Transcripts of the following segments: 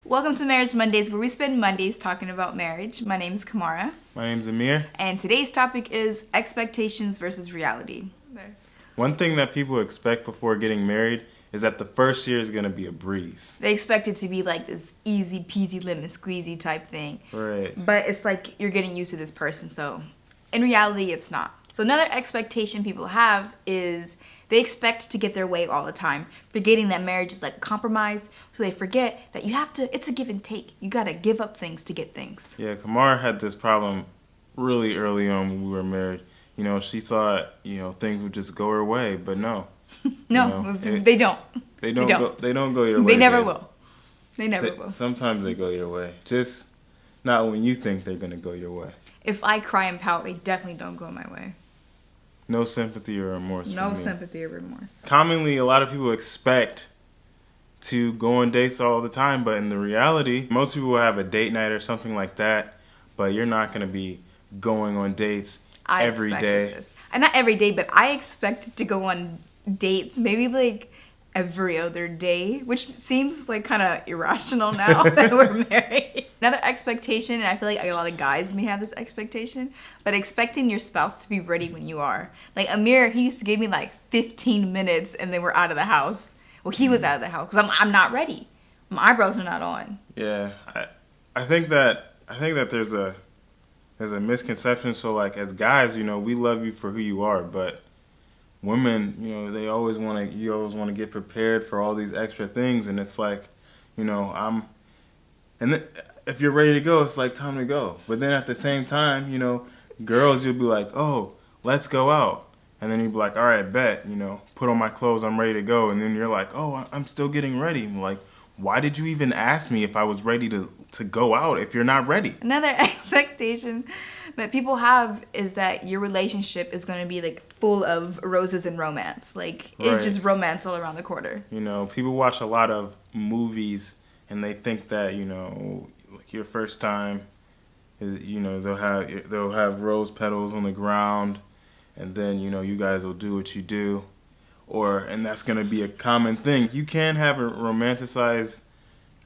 Welcome to Marriage Mondays, where we spend Mondays talking about marriage. My name's Kamara. My name's Amir. And today's topic is expectations versus reality. One thing that people expect before getting married is that the first year is going to be a breeze. They expect it to be like this easy peasy lemon squeezy type thing. Right. But it's like you're getting used to this person, so in reality it's not. So another expectation people have is they expect to get their way all the time, forgetting that marriage is like a compromise. So they forget that it's a give and take. You gotta give up things to get things. Yeah, Kamara had this problem really early on when we were married. You know, she thought, things would just go her way, but no. No, they don't. They don't go your way. They never will. They never will. Sometimes they go your way. Just not when you think they're gonna go your way. If I cry and pout, they definitely don't go my way. No sympathy or remorse. No sympathy or remorse. Commonly, a lot of people expect to go on dates all the time, but in the reality, most people will have a date night or something like that, but you're not going to be going on dates every day. Not every day, but I expect to go on dates maybe like every other day, which seems like kind of irrational now that we're married. Another expectation, and I feel like a lot of guys may have this expectation, but expecting your spouse to be ready when you are. Like Amir, he used to give me like 15 minutes and then we're out of the house. Well, he was out of the house because I'm not ready. My eyebrows are not on. Yeah, I think that there's a misconception. So like as guys, we love you for who you are, but women, you always want to get prepared for all these extra things, and it's like, if you're ready to go, it's like time to go. But then at the same time, girls, you'll be like, oh, let's go out. And then you'll be like, all right, bet, put on my clothes, I'm ready to go. And then you're like, oh, I'm still getting ready. I'm like, why did you even ask me if I was ready to go out if you're not ready? Another expectation that people have is that your relationship is going to be like full of roses and romance. Like it's just romance all around the corner. People watch a lot of movies and they think that, like your first time is, they'll have rose petals on the ground, and then, you guys will do what you do. And that's going to be a common thing. You can have a romanticized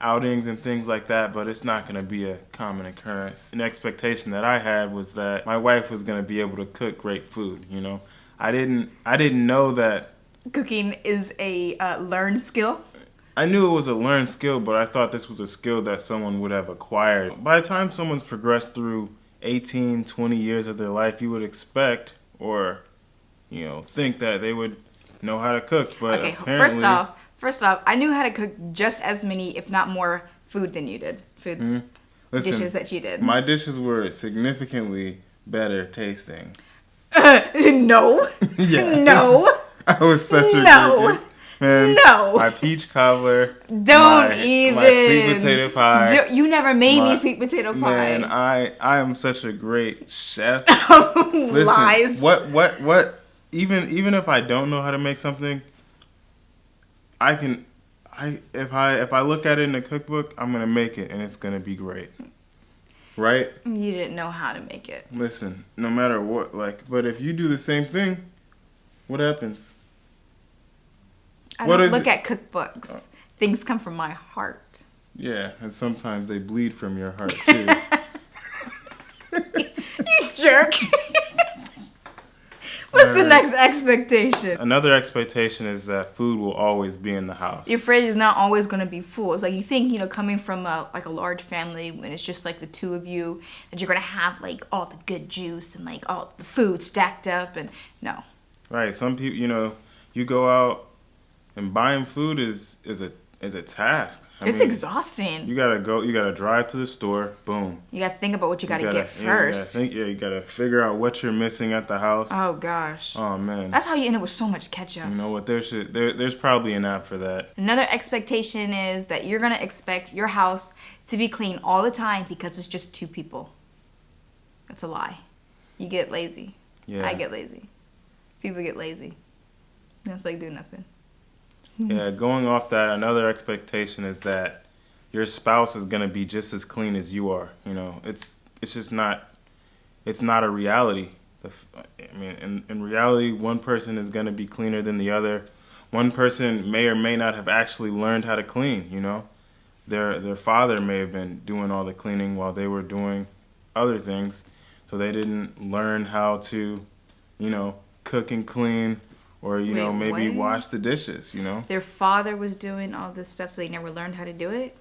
outings and things like that, but it's not going to be a common occurrence. An expectation that I had was that my wife was going to be able to cook great food. I didn't know that cooking is a learned skill. I knew it was a learned skill, but I thought this was a skill that someone would have acquired. By the time someone's progressed through 18, 20 years of their life, you would expect or think that they would know how to cook. But okay, apparently, First off, I knew how to cook just as many, if not more, food than you did. Dishes that you did. My dishes were significantly better tasting. No. Yes. No. I was such a no. Man, no. My peach cobbler. Don't even. My sweet potato pie. You never made me sweet potato pie. Man, I am such a great chef. Listen, lies. What? Even if I don't know how to make something, if I look at it in a cookbook, I'm gonna make it and it's gonna be great. Right? You didn't know how to make it. Listen, no matter what, but if you do the same thing, what happens? I don't look at cookbooks. Things come from my heart. Yeah, and sometimes they bleed from your heart too. You jerk. What's the next expectation? Another expectation is that food will always be in the house. Your fridge is not always going to be full. It's like you think, coming from a large family when it's just like the two of you, that you're going to have like all the good juice and like all the food stacked up, and no. Right. Some people, you go out and buying food is a task. It's exhausting. You gotta drive to the store, boom. You gotta think about what you gotta get first. You gotta figure out what you're missing at the house. Oh gosh. Oh man. That's how you end up with so much ketchup. You know what? There's probably an app for that. Another expectation is that you're gonna expect your house to be clean all the time because it's just two people. That's a lie. You get lazy. Yeah. I get lazy. People get lazy. They don't feel like doing nothing. Yeah, going off that, another expectation is that your spouse is gonna be just as clean as you are. It's just not. It's not a reality. I mean, in reality, one person is gonna be cleaner than the other. One person may or may not have actually learned how to clean. their father may have been doing all the cleaning while they were doing other things, so they didn't learn how to, cook and clean, or Wait, maybe what? wash the dishes. Their father was doing all this stuff, so they never learned how to do it?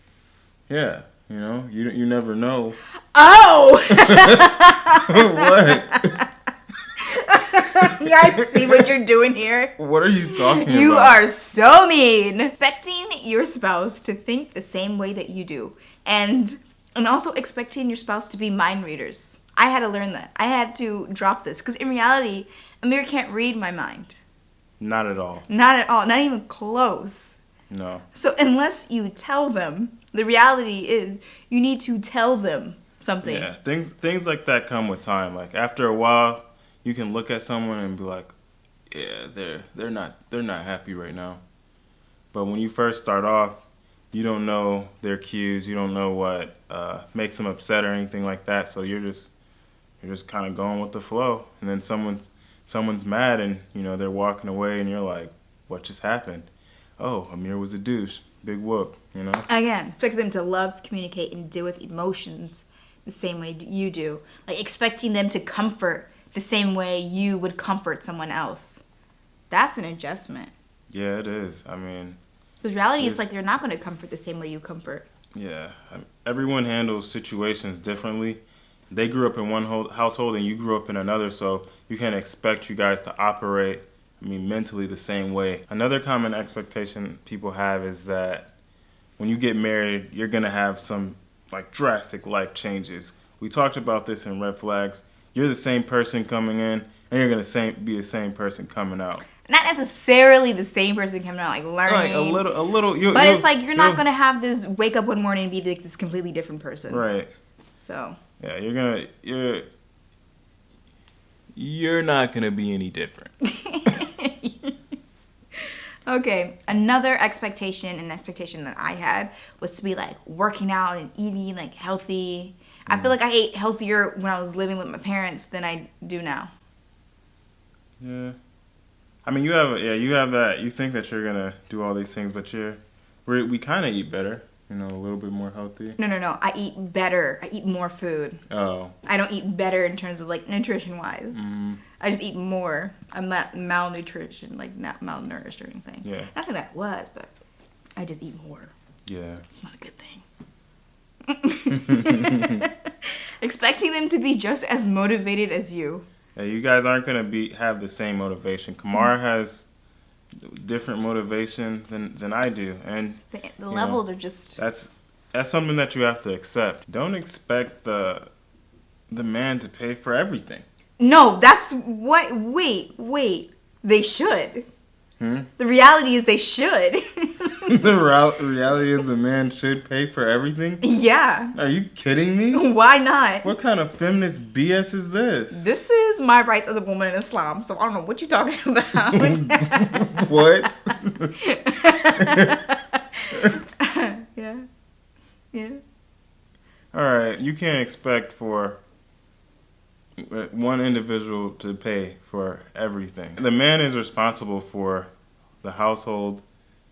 Yeah, you never know. Oh! What? You guys see what you're doing here? What are you talking about? You are so mean. Expecting your spouse to think the same way that you do. And also expecting your spouse to be mind readers. I had to learn that. I had to drop this. Because in reality, Amir can't read my mind. Not at all. Not at all. Not even close. No. So unless you tell them, the reality is you need to tell them something. Yeah, things like that come with time. Like after a while, you can look at someone and be like, yeah, they're not happy right now. But when you first start off, you don't know their cues. You don't know what makes them upset or anything like that. So you're just kind of going with the flow. And then someone's mad and they're walking away and you're like, what just happened? Oh, Amir was a douche. Big whoop. Again, expect them to love, communicate, and deal with emotions the same way you do. Like expecting them to comfort the same way you would comfort someone else. That's an adjustment. Yeah, it is. I mean, because reality is like they're not going to comfort the same way you comfort. Yeah, everyone handles situations differently. They grew up in one household and you grew up in another, so you can't expect you guys to operate, mentally the same way. Another common expectation people have is that when you get married, you're going to have some drastic life changes. We talked about this in Red Flags. You're the same person coming in, and you're going to be the same person coming out. Not necessarily the same person coming out, learning. A little. But it's you're not going to have this wake up one morning and be this completely different person. Right. So. Yeah, you're not going to be any different. Okay, another expectation that I had was to be working out and eating healthy. I feel like I ate healthier when I was living with my parents than I do now. Yeah. You have that. You think that you're gonna do all these things, but we kind of eat better. A little bit more healthy. No. I eat better. I eat more food. Oh. I don't eat better in terms of nutrition wise. Mm-hmm. I just eat more. I'm not malnutrition, not malnourished or anything. Yeah. Not saying that was, but I just eat more. Yeah. It's not a good thing. Expecting them to be just as motivated as you. Yeah, you guys aren't gonna have the same motivation. Kamara has different motivation than I do, and the levels are just. That's something that you have to accept. Don't expect the man to pay for everything. No, that's what. Wait. They should. The reality is they should. The reality is the man should pay for everything? Yeah. Are you kidding me? Why not? What kind of feminist BS is this? This is my rights as a woman in Islam, so I don't know what you're talking about. What? Yeah. Alright, you can't expect for one individual to pay for everything. The man is responsible for the household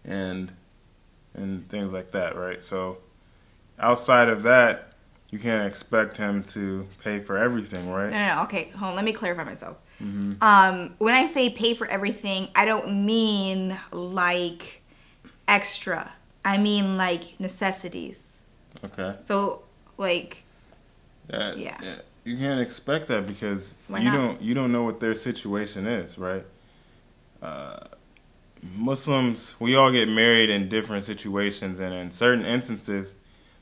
and things like that, right? So outside of that, you can't expect him to pay for everything, right? No. Okay, hold on. Let me clarify myself. Mm-hmm. When I say pay for everything, I don't mean extra. I mean necessities. Okay. So yeah. You can't expect that because you don't know what their situation is, right? Muslims, we all get married in different situations, and in certain instances,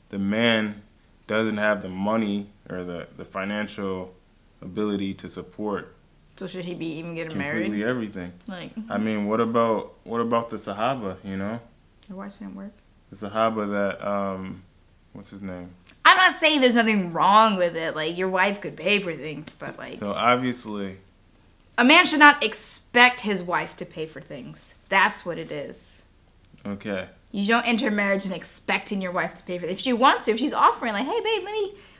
the man doesn't have the money or the financial ability to support. So should he be even getting completely married? Everything. What about the Sahaba? Your watch didn't work. The Sahaba that what's his name? I'm not saying there's nothing wrong with it. Your wife could pay for things, but So obviously, a man should not expect his wife to pay for things. That's what it is. Okay. You don't enter marriage and expecting your wife to pay for it. If she wants to, if she's offering, hey babe,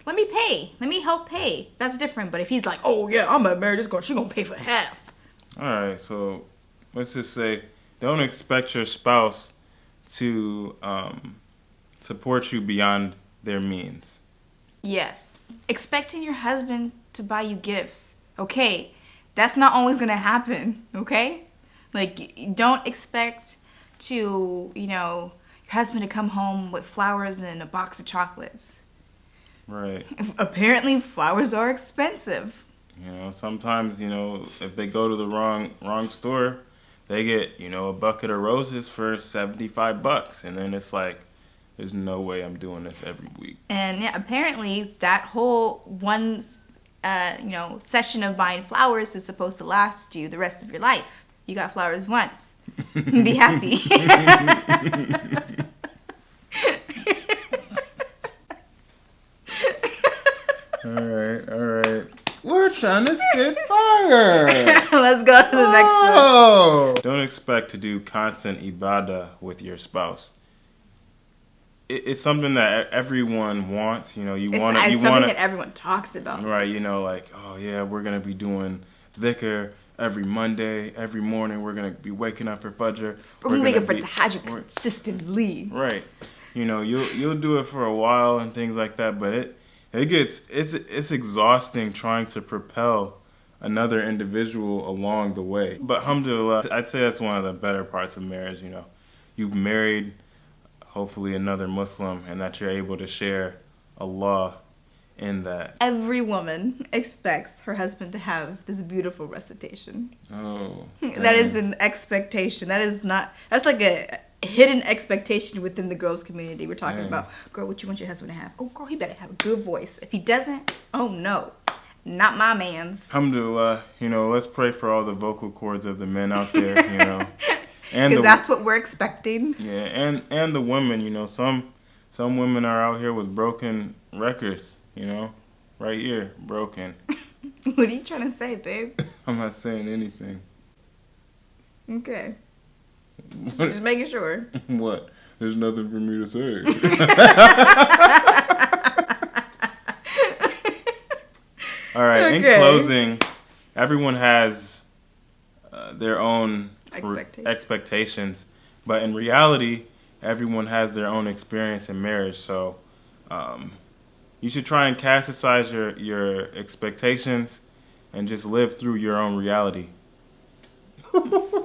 let me pay. Let me help pay. That's different. But if he's oh yeah, I'm gonna marry this girl, she's gonna pay for half. Alright, so let's just say don't expect your spouse to support you beyond their means. Yes. Expecting your husband to buy you gifts. Okay, that's not always going to happen, okay? Like, don't expect to, your husband to come home with flowers and a box of chocolates. Right. Apparently, flowers are expensive. Sometimes, if they go to the wrong store, they get, a bucket of roses for $75. And then it's like, there's no way I'm doing this every week. And yeah, apparently that whole one, session of buying flowers is supposed to last you the rest of your life. You got flowers once. Be happy. All right. We're trying to spit fire. Let's go to the next one. Don't expect to do constant ibadah with your spouse. It's something that everyone wants. It's something that everyone talks about. Right, like, oh yeah, we're going to be doing dhikr every Monday, every morning. We're going to be waking up for Fajr. We're going to wake up for Tahajjud consistently. Right. You'll do it for a while and things like that, but it's exhausting trying to propel another individual along the way. But alhamdulillah, I'd say that's one of the better parts of marriage. You've married hopefully another Muslim, and that you're able to share Allah in that. Every woman expects her husband to have this beautiful recitation. Oh. That is an expectation. That's like a hidden expectation within the girls community. We're talking about, girl, what you want your husband to have? Oh, girl, he better have a good voice. If he doesn't, oh no, not my man's. Alhamdulillah, let's pray for all the vocal cords of the men out there, Because that's what we're expecting. Yeah, and the women, some women are out here with broken records, right here, broken. What are you trying to say, babe? I'm not saying anything. Okay. Just making sure. What? There's nothing for me to say. All right, okay. In closing, everyone has their own expectations, but in reality, everyone has their own experience in marriage. So you should try and cast aside your expectations and just live through your own reality.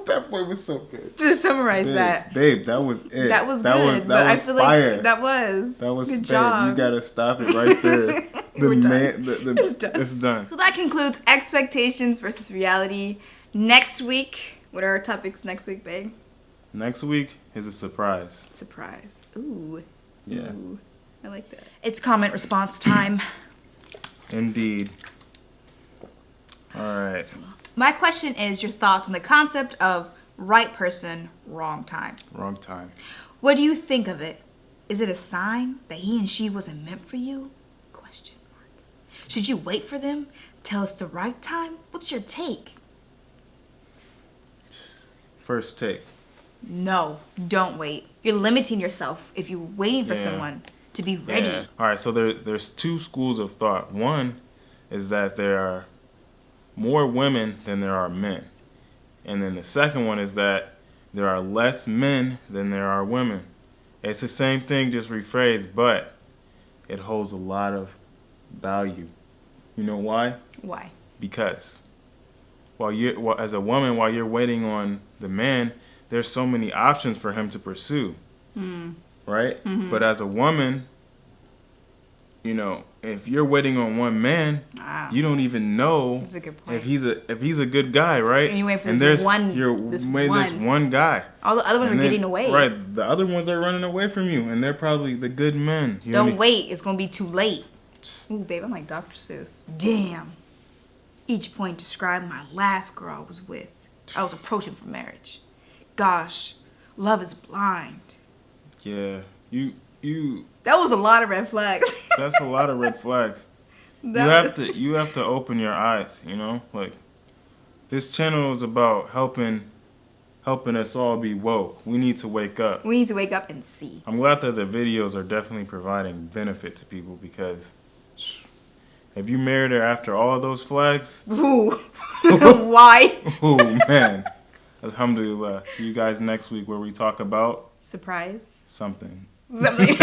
That boy was so good. To summarize that. Babe, that was it. That was good. But I feel fire. Like that was good babe, job. You gotta stop it right there. It's done. So that concludes expectations versus reality. Next week, what are our topics next week, babe? Next week is a surprise. Surprise. Ooh. Yeah. Ooh. I like that. It's comment response time. Indeed. All right. My question is your thoughts on the concept of right person, wrong time. Wrong time. What do you think of it? Is it a sign that he and she wasn't meant for you? Question mark. Should you wait for them till it's the right time? What's your take? First take. No, don't wait. You're limiting yourself if you're waiting for someone to be ready. Yeah. All right, so there's two schools of thought. One is that there are more women than there are men. And then the second one is that there are less men than there are women. It's the same thing, just rephrased, but it holds a lot of value. You know why? Why? Because as a woman, while you're waiting on the man, there's so many options for him to pursue. Right? Mm-hmm. But as a woman, if you're waiting on one man, you don't even know if he's a good guy, right? And you wait for this one guy. All the other ones are getting away. Right, the other ones are running away from you, and they're probably the good men. Don't wait; it's gonna be too late. Ooh, babe, I'm like Dr. Seuss. Damn. Each point described my last girl I was with. I was approaching for marriage. Gosh, love is blind. Yeah, you. That was a lot of red flags. That's a lot of red flags. You have to open your eyes, Like, this channel is about helping us all be woke. We need to wake up. We need to wake up and see. I'm glad that the videos are definitely providing benefit to people, because if you married her after all of those flags... Ooh. Why? Ooh, man. Alhamdulillah. See you guys next week where we talk about... Surprise. Something. Something.